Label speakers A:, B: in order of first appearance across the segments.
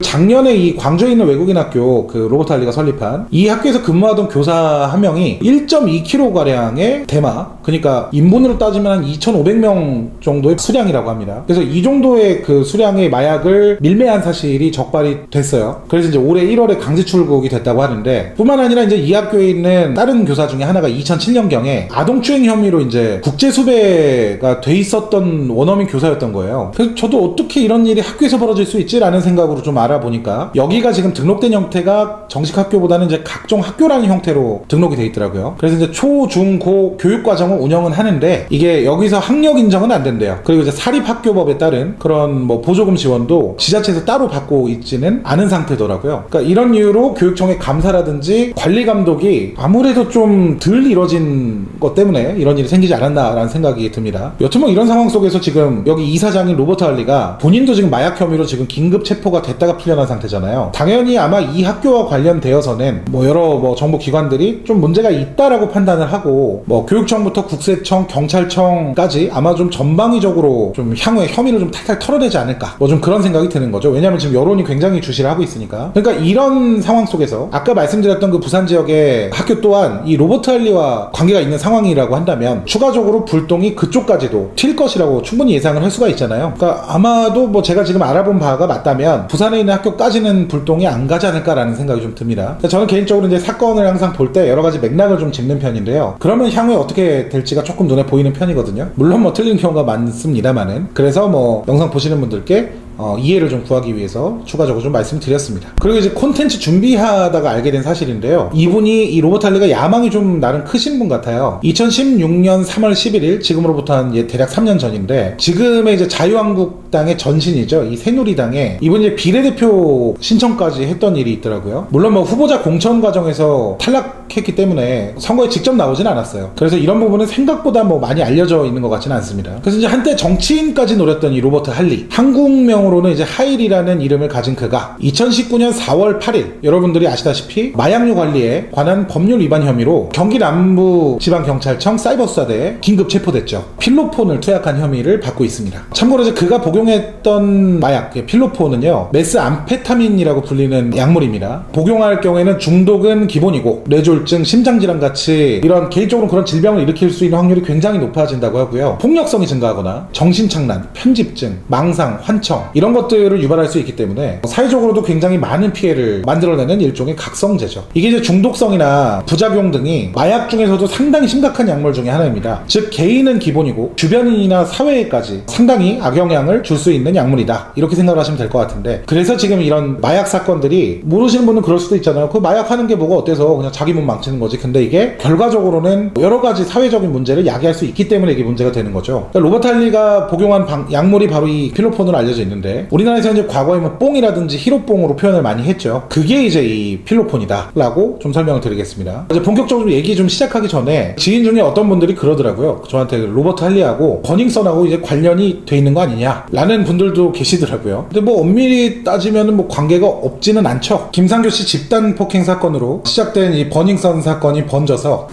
A: 작년에 이 광주에 있는 외국인 학교 그 로버트 할리가 설립한 이 학교에서 근무하던 교사 한 명이 1.2kg가량의 대마, 그러니까 인분으로 따지면 한 2,500명 정도의 수량이라고 합니다. 그래서 이 정도의 그 수량의 마약을 밀매한 사실이 적발이 됐어요. 그래서 이제 올해 1월에 강제 출국이 됐다고 하는데, 뿐만 아니라 이제 이 학교에 있는 다른 교사 중에 하나가 2007년경에 아동추행 혐의로 이제 국제 수배가 돼 있었던 원어민 교사였던 거예요. 그래서 저도 어떻게 이런 일이 학교에서 벌어질 수 있지라는 생각으로 좀 알아보니까 여기가 지금 등록된 형태가 정식 학교보다는 이제 각종 학교라는 형태로 등록이 돼 있더라고요. 그래서 이제 초, 중, 고 교육과정을 운영은 하는데 이게 여기서 학력 인정은 안 된대요. 그리고 이제 사립학교법에 따른 그런 뭐 보조금 지원도 지자체에서 따로 받고 있지는 않은 상태더라고요. 그러니까 이런 이유로 교육청의 감사라든지 관리 감독이 아무래도 좀 덜 이뤄진 것 때문에 이런 일이 생기지 않았나라는 생각이 듭니다. 여튼 뭐 이런 상황 속에서 지금 여기 이사장인 로버트 할리가 본인도 지금 마약 혐의로 지금 긴급 체포가 됐다가 풀려난 상태잖아요. 당연히 아마 이 학교와 관련되어서는 뭐 여러 뭐 정부 기관들이 좀 문제가 있다라고 판단을 하고 뭐 교육청부터 국세청, 경찰청까지 아마 좀 전방위적으로 좀 향후에 혐의를 좀 탈탈 털어내지 않을까, 뭐 좀 그런 생각이 드는 거죠. 왜냐하면 지금 여론이 굉장히 주시를 하고 있으니까. 그러니까 이런 상황 속에서 아까 말씀드렸던 그 부산 지역의 학교 또한 이 로버트 할리와 관계가 있는 상황이라고 한다면 추가적으로 불똥이 그쪽까지도 튈 것이라고 충분히 예상을 할 수가 있잖아요. 그러니까 아마도 뭐 제가 지금 알아본 바가 맞다면 부산에 있는 학교까지는 불똥이 안 가지 않을까라는 생각이 좀 듭니다. 저는 개인적으로 이제 사건을 항상 볼 때 여러 가지 맥락을 좀 짚는 편인데요. 그러면 향후에 어떻게 될지가 조금 눈에 보이는 편이거든요. 물론 뭐 틀린 경우가 많습니다만은. 그래서 뭐 영상 보시는 분들께 이해를 좀 구하기 위해서 추가적으로 좀 말씀드렸습니다. 그리고 이제 콘텐츠 준비하다가 알게 된 사실인데요. 이분이 이 로버트 할리가 야망이 좀 나름 크신 분 같아요. 2016년 3월 11일, 지금으로부터 한 대략 3년 전인데, 지금의 이제 자유한국당의 전신이죠. 이 새누리당에 이분이 이제 비례대표 신청까지 했던 일이 있더라고요. 물론 뭐 후보자 공천 과정에서 탈락했기 때문에 선거에 직접 나오진 않았어요. 그래서 이런 부분은 생각보다 뭐 많이 알려져 있는 것 같지는 않습니다. 그래서 이제 한때 정치인까지 노렸던 이 로버트 할리, 한국명으로 로는 이제 하일이라는 이름을 가진 그가 2019년 4월 8일 여러분들이 아시다시피 마약류 관리에 관한 법률 위반 혐의로 경기 남부지방경찰청 사이버수사대에 긴급 체포됐죠. 필로폰을 투약한 혐의를 받고 있습니다. 참고로 이제 그가 복용했던 마약 필로폰은요, 메스암페타민이라고 불리는 약물입니다. 복용할 경우에는 중독은 기본이고 뇌졸중, 심장질환 같이 이런 개인적으로 그런 질병을 일으킬 수 있는 확률이 굉장히 높아진다고 하고요. 폭력성이 증가하거나 정신착란, 편집증, 망상, 환청 이런 것들을 유발할 수 있기 때문에 사회적으로도 굉장히 많은 피해를 만들어내는 일종의 각성제죠. 이게 이제 중독성이나 부작용 등이 마약 중에서도 상당히 심각한 약물 중에 하나입니다. 즉 개인은 기본이고 주변인이나 사회에까지 상당히 악영향을 줄 수 있는 약물이다, 이렇게 생각을 하시면 될 것 같은데, 그래서 지금 이런 마약 사건들이, 모르시는 분은 그럴 수도 있잖아요. 그 마약 하는 게 뭐가 어때서 그냥 자기 몸 망치는 거지. 근데 이게 결과적으로는 여러 가지 사회적인 문제를 야기할 수 있기 때문에 이게 문제가 되는 거죠. 그러니까 로버트 할리가 복용한 약물이 바로 이 필로폰으로 알려져 있는데, 우리나라에서 이제 과거에 뭐 뽕이라든지 히로뽕으로 표현을 많이 했죠. 그게 이제 이 필로폰이다 라고 좀 설명을 드리겠습니다. 이제 본격적으로 얘기 좀 시작하기 전에 지인 중에 어떤 분들이 그러더라고요. 저한테 로버트 할리하고 버닝썬하고 이제 관련이 돼 있는 거 아니냐 라는 분들도 계시더라고요. 근데 뭐 엄밀히 따지면 뭐 관계가 없지는 않죠. 김상교 씨 집단 폭행 사건으로 시작된 이 버닝썬 사건이 번져서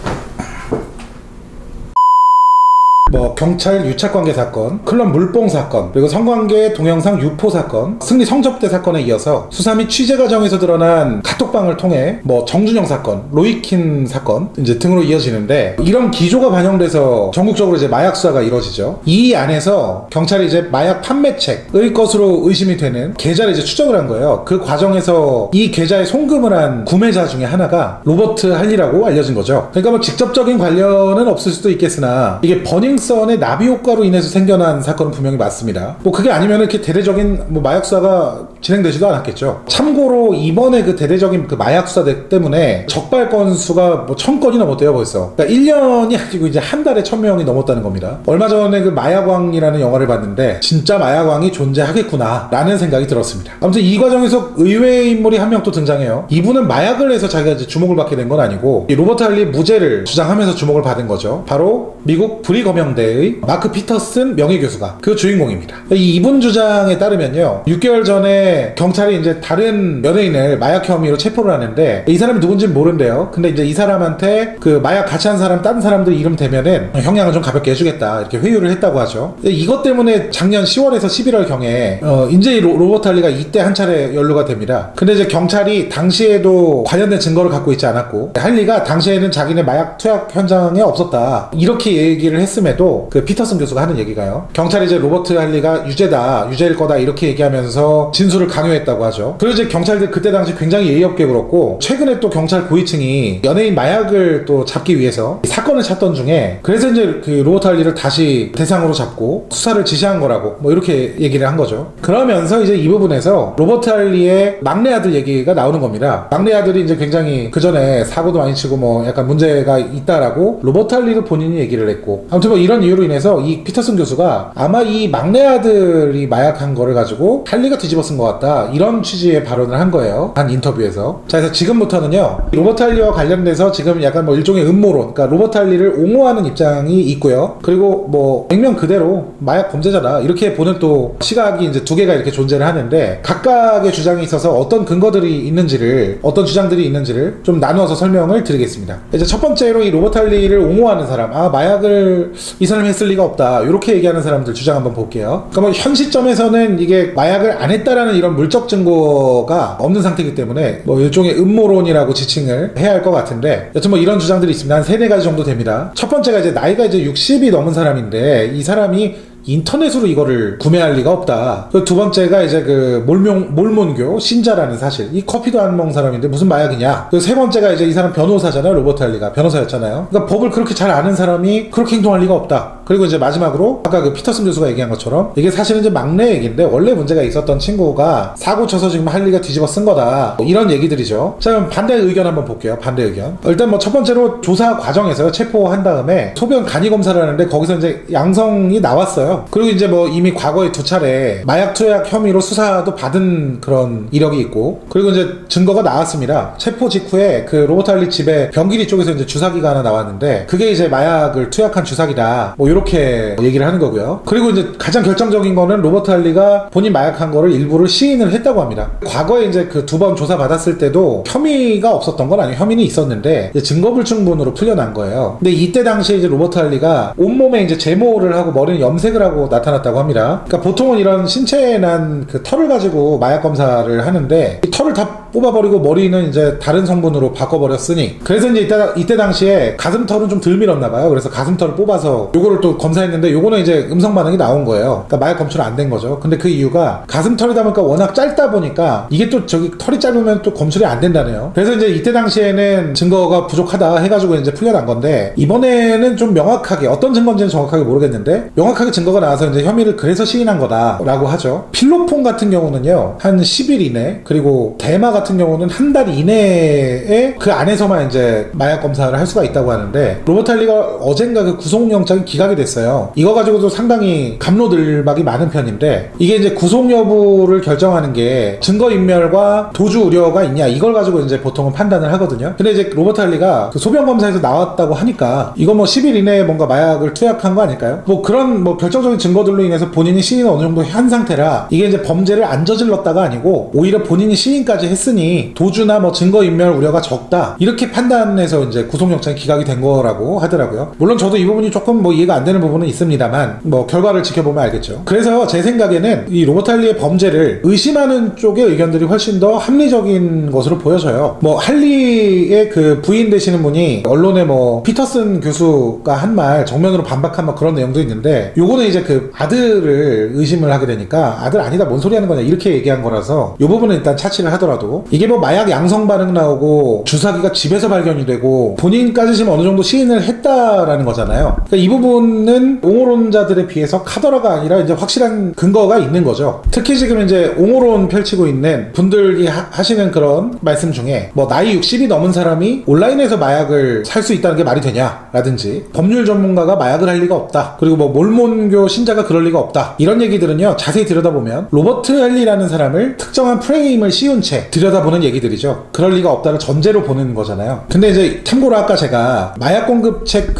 A: 뭐 경찰 유착관계 사건, 클럽 물뽕 사건, 그리고 성관계 동영상 유포 사건, 승리 성접대 사건에 이어서 수사 및 취재 과정에서 드러난 카톡방을 통해 뭐 정준영 사건, 로이킨 사건 이제 등으로 이어지는데, 이런 기조가 반영돼서 전국적으로 이제 마약 수사가 이루어지죠. 이 안에서 경찰이 이제 마약 판매책의 것으로 의심이 되는 계좌를 이제 추적을 한 거예요. 그 과정에서 이 계좌에 송금을 한 구매자 중에 하나가 로버트 할리라고 알려진 거죠. 그러니까 뭐 직접적인 관련은 없을 수도 있겠으나 이게 버닝썬의 나비 효과로 인해서 생겨난 사건은 분명히 맞습니다. 뭐 그게 아니면 이렇게 대대적인 뭐 마약 수사가 진행되지도 않았겠죠. 참고로 이번에 그 대대적인 그 마약 수사 때문에 적발 건수가 뭐 1000건이 넘었대요 벌써. 그러니까 1년이 아니고 이제 한 달에 1000명이 넘었다는 겁니다. 얼마 전에 그 마약왕이라는 영화를 봤는데 진짜 마약왕이 존재하겠구나 라는 생각이 들었습니다. 아무튼 이 과정에서 의외의 인물이 한 명 또 등장해요. 이분은 마약을 해서 자기가 이제 주목을 받게 된 건 아니고 이 로버트 할리 무죄를 주장하면서 주목을 받은 거죠. 바로 미국 브리검영대 2000년대의 마크 피터슨 명예교수가 그 주인공입니다. 이분 주장에 따르면요, 6개월 전에 경찰이 이제 다른 연예인을 마약 혐의로 체포를 하는데 이 사람이 누군지는 모른대요. 근데 이제 이 사람한테 그 마약 같이 한 사람, 다른 사람들 이름 대면은 형량을 좀 가볍게 해주겠다 이렇게 회유를 했다고 하죠. 이것 때문에 작년 10월에서 11월 경에 이제 이 로버트 할리가 이때 한 차례 연루가 됩니다. 근데 이제 경찰이 당시에도 관련된 증거를 갖고 있지 않았고, 할리가 당시에는 자기네 마약 투약 현장에 없었다 이렇게 얘기를 했음에도 그 피터슨 교수가 하는 얘기가요, 경찰이 이제 로버트 할리가 유죄일 거다 이렇게 얘기하면서 진술을 강요했다고 하죠. 그리고 이제 경찰들 그때 당시 굉장히 예의 없게 굴었고, 최근에 또 경찰 고위층이 연예인 마약을 또 잡기 위해서 사건을 찾던 중에 그래서 이제 그 로버트 할리를 다시 대상으로 잡고 수사를 지시한 거라고 뭐 이렇게 얘기를 한 거죠. 그러면서 이제 이 부분에서 로버트 할리의 막내 아들 얘기가 나오는 겁니다. 막내 아들이 이제 굉장히 그 전에 사고도 많이 치고 뭐 약간 문제가 있다라고 로버트 할리도 본인이 얘기를 했고, 아무튼 뭐 이런 이유로 인해서 이 피터슨 교수가 아마 이 막내 아들이 마약한 거를 가지고 할리가 뒤집어 쓴 것 같다 이런 취지의 발언을 한 거예요, 한 인터뷰에서. 자, 그래서 지금부터는요, 로버트 할리와 관련돼서 지금 약간 뭐 일종의 음모론, 그러니까 로버트 할리를 옹호하는 입장이 있고요, 그리고 뭐 액면 그대로 마약 범죄자다 이렇게 보는 또 시각이 이제 두 개가 이렇게 존재를 하는데, 각각의 주장이 있어서 어떤 근거들이 있는지를, 어떤 주장들이 있는지를 좀 나누어서 설명을 드리겠습니다. 이제 첫 번째로 이 로버트 할리를 옹호하는 사람, 마약을 이 사람이 했을 리가 없다 이렇게 얘기하는 사람들 주장 한번 볼게요. 그러니까 뭐 현 시점에서는 이게 마약을 안 했다라는 이런 물적 증거가 없는 상태이기 때문에 뭐 일종의 음모론이라고 지칭을 해야 할 것 같은데, 여튼 뭐 이런 주장들이 있습니다. 한 3-4가지 정도 됩니다. 첫 번째가 이제 나이가 이제 60이 넘은 사람인데 이 사람이 인터넷으로 이거를 구매할 리가 없다. 두 번째가 이제 그 몰몬교 신자라는 사실, 이 커피도 안 먹는 사람인데 무슨 마약이냐. 그 세 번째가 이제 이 사람 변호사잖아요. 로버트 할리가 변호사였잖아요. 그러니까 법을 그렇게 잘 아는 사람이 그렇게 행동할 리가 없다. 그리고 이제 마지막으로 아까 그 피터슨 교수가 얘기한 것처럼 이게 사실은 이제 막내 얘기인데 원래 문제가 있었던 친구가 사고 쳐서 지금 할리가 뒤집어 쓴 거다, 뭐 이런 얘기들이죠. 자, 그럼 반대 의견 한번 볼게요. 반대 의견. 일단 뭐 첫 번째로 조사 과정에서요, 체포한 다음에 소변 간이 검사를 하는데 거기서 이제 양성이 나왔어요. 그리고 이제 뭐 이미 과거에 2차례 마약 투약 혐의로 수사도 받은 그런 이력이 있고, 그리고 이제 증거가 나왔습니다. 체포 직후에 그 로버트 할리 집에 병기리 쪽에서 이제 주사기가 하나 나왔는데 그게 이제 마약을 투약한 주사기다, 뭐 이렇게 얘기를 하는 거고요. 그리고 이제 가장 결정적인 거는 로버트 할리가 본인 마약한 거를 일부를 시인을 했다고 합니다. 과거에 이제 그 2번 조사 받았을 때도 혐의가 없었던 건 아니고 혐의는 있었는데 증거불충분으로 풀려난 거예요. 근데 이때 당시에 이제 로버트 할리가 온몸에 이제 제모를 하고 머리는 염색을 하고 나타났다고 합니다. 그러니까 보통은 이런 신체에 난 그 털을 가지고 마약 검사를 하는데 이 털을 다 뽑아버리고 머리는 이제 다른 성분으로 바꿔버렸으니, 그래서 이제 이때 당시에 가슴털은 좀 덜 밀었나봐요. 그래서 가슴털을 뽑아서 요거를 또 검사했는데 요거는 이제 음성 반응이 나온 거예요. 그러니까 마약 검출은 안 된 거죠. 근데 그 이유가 가슴털이다 보니까 워낙 짧다 보니까 이게 또 저기 털이 짧으면 또 검출이 안 된다네요. 그래서 이제 이때 당시에는 증거가 부족하다 해가지고 이제 풀려난 건데, 이번에는 좀 명확하게, 어떤 증거인지는 정확하게 모르겠는데 명확하게 증거가 나와서 이제 혐의를 그래서 시인한 거다라고 하죠. 필로폰 같은 경우는요 한 10일 이내, 그리고 대마 같은 경우는 한 달 이내에 그 안에서만 이제 마약 검사를 할 수가 있다고 하는데, 로버트 할리가 어젠가 그 구속영장이 기각이 됐어요. 이거 가지고도 상당히 갑로들박이 많은 편인데, 이게 이제 구속 여부를 결정하는 게 증거인멸과 도주 우려가 있냐 이걸 가지고 이제 보통은 판단을 하거든요. 근데 이제 로버트 할리가 그 소변 검사에서 나왔다고 하니까 이거 뭐 10일 이내에 뭔가 마약을 투약한 거 아닐까요? 뭐 그런 뭐 결정적인 증거들로 인해서 본인이 시인을 어느 정도 한 상태라 이게 이제 범죄를 안 저질렀다가 아니고 오히려 본인이 시인까지 했으니 도주나 뭐 증거인멸 우려가 적다 이렇게 판단해서 이제 구속영장이 기각이 된 거라고 하더라고요. 물론 저도 이 부분이 조금 뭐 이해가 안 되는 부분은 있습니다만 뭐 결과를 지켜보면 알겠죠. 그래서 제 생각에는 이 로버트 할리의 범죄를 의심하는 쪽의 의견들이 훨씬 더 합리적인 것으로 보여져요. 뭐 할리의 그 부인 되시는 분이 언론에 뭐 피터슨 교수가 한 말 정면으로 반박한 막 그런 내용도 있는데, 요거는 이제 그 아들을 의심을 하게 되니까 아들 아니다 뭔 소리 하는 거냐 이렇게 얘기한 거라서 요 부분은 일단 차치를 하더라도, 이게 뭐 마약 양성 반응 나오고 주사기가 집에서 발견이 되고 본인까지 지금 어느 정도 시인을 했다라는 거잖아요. 그러니까 이 부분은 옹호론자들에 비해서 카더라가 아니라 이제 확실한 근거가 있는 거죠. 특히 지금 이제 옹호론 펼치고 있는 분들이 하시는 그런 말씀 중에 뭐 나이 60이 넘은 사람이 온라인에서 마약을 살 수 있다는 게 말이 되냐라든지, 법률 전문가가 마약을 할 리가 없다, 그리고 뭐 몰몬교 신자가 그럴 리가 없다, 이런 얘기들은요 자세히 들여다보면 로버트 할리라는 사람을 특정한 프레임을 씌운 채 들여다보는 얘기들이죠. 그럴 리가 없다를 전제로 보는 거잖아요. 근데 이제 참고로 아까 제가 마약 공급책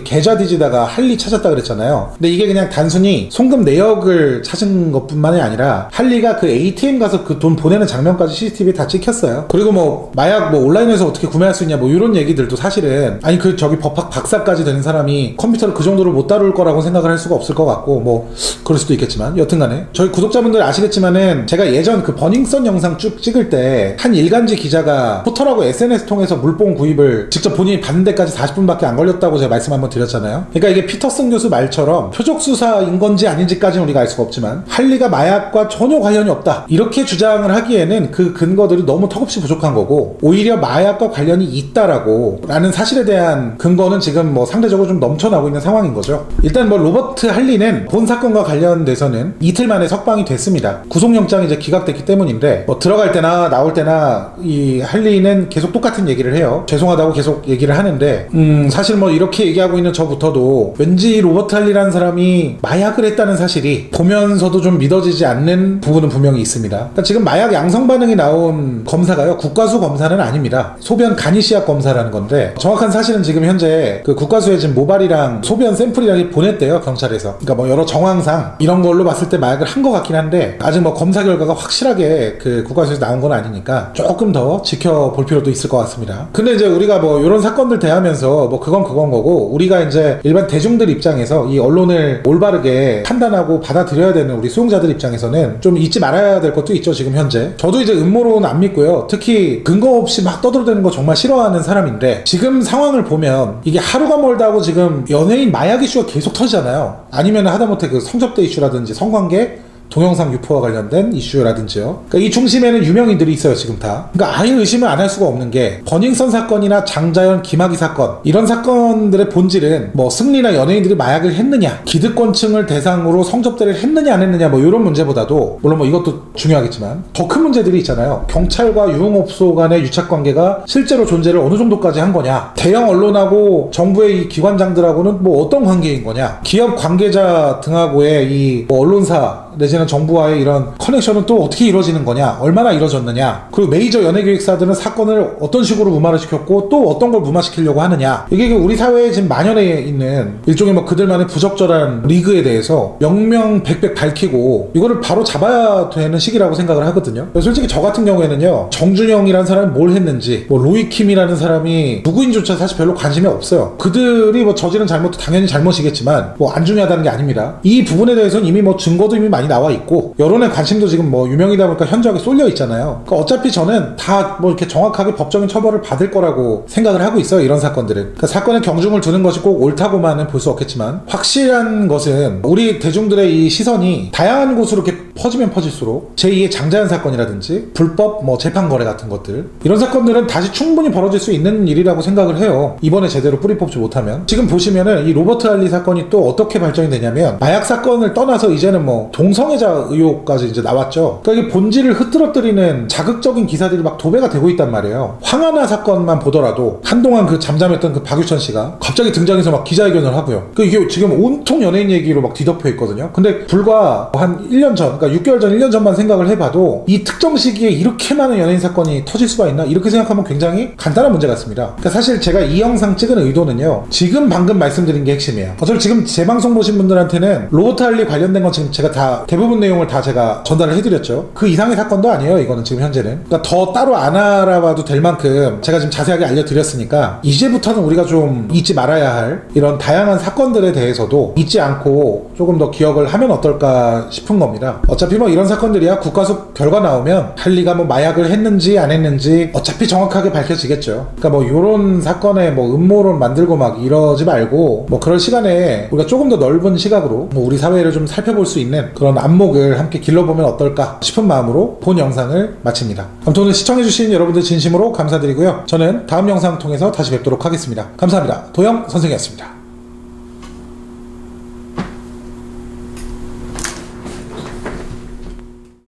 A: 계좌 뒤지다가 할리 찾았다 그랬잖아요. 근데 이게 그냥 단순히 송금 내역을 찾은 것뿐만이 아니라 할리가 그 ATM 가서 그 돈 보내는 장면까지 CCTV에 다 찍혔어요. 그리고 뭐 마약 뭐 온라인에서 어떻게 구매할 수 있냐 뭐 이런 얘기들도 사실은 아니 법학 박사까지 되는 사람이 컴퓨터를 그 정도로 못 다룰 거라고 생각을 할 수가 없을 것 같고 뭐 그럴 수도 있겠지만 여튼간에 저희 구독자분들 아시겠지만은 제가 예전 그 버닝썬 영상 쭉 찍을 때 한 일간지 기자가 포털하고 SNS 통해서 물뽕 구입을 직접 본인이 받는 데까지 40분밖에 안 걸렸다고 제가 말씀 한번 드렸잖아요. 그러니까 이게 피터슨 교수 말처럼 표적 수사인 건지 아닌지까지는 우리가 알 수가 없지만 할리가 마약과 전혀 관련이 없다 이렇게 주장을 하기에는 그 근거들이 너무 턱없이 부족한 거고 오히려 마약과 관련이 있다라고 라는 사실에 대한 근거는 지금 뭐 상대적으로 좀 넘쳐나고 있는 상황인 거죠. 일단 뭐 로버트 할리는 본 사건과 관련돼서는 이틀 만에 석방이 됐습니다. 구속영장이 이제 기각됐기 때문인데 뭐 들어갈 때나 나올 때나 이 할리는 계속 똑같은 얘기를 해요. 죄송하다고 계속 얘기를 하는데 사실 뭐 이렇게 얘기하고 있는 저부터도 왠지 로버트 할리라는 사람이 마약을 했다는 사실이 보면서도 좀 믿어지지 않는 부분은 분명히 있습니다. 그러니까 지금 마약 양성 반응이 나온 검사가요 국가수 검사는 아닙니다. 소변 간이시약 검사라는 건데 정확한 사실은 지금 현재 그 국가수에 지금 모발이랑 소변 샘플이랑 보냈대요 경찰에서. 그러니까 뭐 여러 정황상 이런 걸로 봤을 때 마약을 한 것 같긴 한데 아직 뭐 검사 결과가 확실하게 그 국가수에서 나온 건 아니니까 조금 더 지켜볼 필요도 있을 것 같습니다. 근데 이제 우리가 뭐 이런 사건들 대하면서 뭐 그건 거고 우리가 이제 일반 대중들 입장에서 이 언론을 올바르게 판단하고 받아들여야 되는 우리 수용자들 입장에서는 좀 잊지 말아야 될 것도 있죠. 지금 현재 저도 이제 음모론 안 믿고요. 특히 근거 없이 막 떠들어대는 거 정말 싫어하는 사람인데 지금 상황을 보면 이게 하루가 멀다 하고 지금 연예인 마약 이슈가 계속 터지잖아요. 아니면 하다못해 그 성접대 이슈라든지 성관계 동영상 유포와 관련된 이슈라든지요. 그러니까 이 중심에는 유명인들이 있어요 지금 다. 그러니까 아예 의심을 안 할 수가 없는 게 버닝썬 사건이나 장자연 김학의 사건 이런 사건들의 본질은 뭐 승리나 연예인들이 마약을 했느냐 기득권층을 대상으로 성접대를 했느냐 안 했느냐 뭐 이런 문제보다도 물론 뭐 이것도 중요하겠지만 더 큰 문제들이 있잖아요. 경찰과 유흥업소 간의 유착관계가 실제로 존재를 어느 정도까지 한 거냐 대형 언론하고 정부의 이 기관장들하고는 뭐 어떤 관계인 거냐 기업 관계자 등하고의 이 뭐 언론사 내지는 정부와의 이런 커넥션은 또 어떻게 이루어지는 거냐 얼마나 이루어졌느냐 그리고 메이저 연예기획사들은 사건을 어떤 식으로 무마를 시켰고 또 어떤 걸 무마시키려고 하느냐 이게 우리 사회에 지금 만연해 있는 일종의 뭐 그들만의 부적절한 리그에 대해서 명명백백 밝히고 이거를 바로 잡아야 되는 시기라고 생각을 하거든요. 솔직히 저 같은 경우에는요 정준영이라는 사람이 뭘 했는지 뭐 로이킴이라는 사람이 누구인조차 사실 별로 관심이 없어요. 그들이 뭐 저지른 잘못도 당연히 잘못이겠지만 뭐 안 중요하다는 게 아닙니다. 이 부분에 대해서는 이미 뭐 증거도 이미 많이 나와 있고 여론의 관심도 지금 뭐 유명이다 보니까 현저하게 쏠려 있잖아요. 그러니까 어차피 저는 다 뭐 이렇게 정확하게 법적인 처벌을 받을 거라고 생각을 하고 있어요. 이런 사건들은. 그러니까 사건에 경중을 두는 것이 꼭 옳다고만은 볼 수 없겠지만 확실한 것은 우리 대중들의 이 시선이 다양한 곳으로 이렇게 퍼지면 퍼질수록 제2의 장자연 사건이라든지 불법 뭐 재판 거래 같은 것들 이런 사건들은 다시 충분히 벌어질 수 있는 일이라고 생각을 해요. 이번에 제대로 뿌리 뽑지 못하면. 지금 보시면은 이 로버트 할리 사건이 또 어떻게 발전이 되냐면 마약 사건을 떠나서 이제는 뭐 동성애자 의혹까지 이제 나왔죠. 그러니까 이게 본질을 흐트러뜨리는 자극적인 기사들이 막 도배가 되고 있단 말이에요. 황하나 사건만 보더라도 한동안 그 잠잠했던 그 박유천 씨가 갑자기 등장해서 막 기자회견을 하고요. 그러니까 이게 지금 온통 연예인 얘기로 막 뒤덮여 있거든요. 근데 불과 한 1년 전, 그러니까 6개월 전, 1년 전만 생각을 해봐도 이 특정 시기에 이렇게 많은 연예인 사건이 터질 수가 있나? 이렇게 생각하면 굉장히 간단한 문제 같습니다. 그러니까 사실 제가 이 영상 찍은 의도는요. 지금 방금 말씀드린 게 핵심이에요. 어차피 지금 제 방송 보신 분들한테는 로버트 할리 관련된 건 지금 제가 다 대부분 내용을 다 제가 전달을 해드렸죠. 그 이상의 사건도 아니에요. 이거는 지금 현재는. 그러니까 더 따로 안 알아봐도 될 만큼 제가 지금 자세하게 알려드렸으니까 이제부터는 우리가 좀 잊지 말아야 할 이런 다양한 사건들에 대해서도 잊지 않고 조금 더 기억을 하면 어떨까 싶은 겁니다. 어차피 뭐 이런 사건들이야 국가수 결과 나오면 할리가 뭐 마약을 했는지 안 했는지 어차피 정확하게 밝혀지겠죠. 그러니까 뭐 요런 사건에 뭐 음모론 만들고 막 이러지 말고 뭐 그럴 시간에 우리가 조금 더 넓은 시각으로 뭐 우리 사회를 좀 살펴볼 수 있는 그런 안목을 함께 길러보면 어떨까 싶은 마음으로 본 영상을 마칩니다. 아무튼 오늘 시청해주신 여러분들 진심으로 감사드리고요. 저는 다음 영상 통해서 다시 뵙도록 하겠습니다. 감사합니다. 도영 선생이었습니다.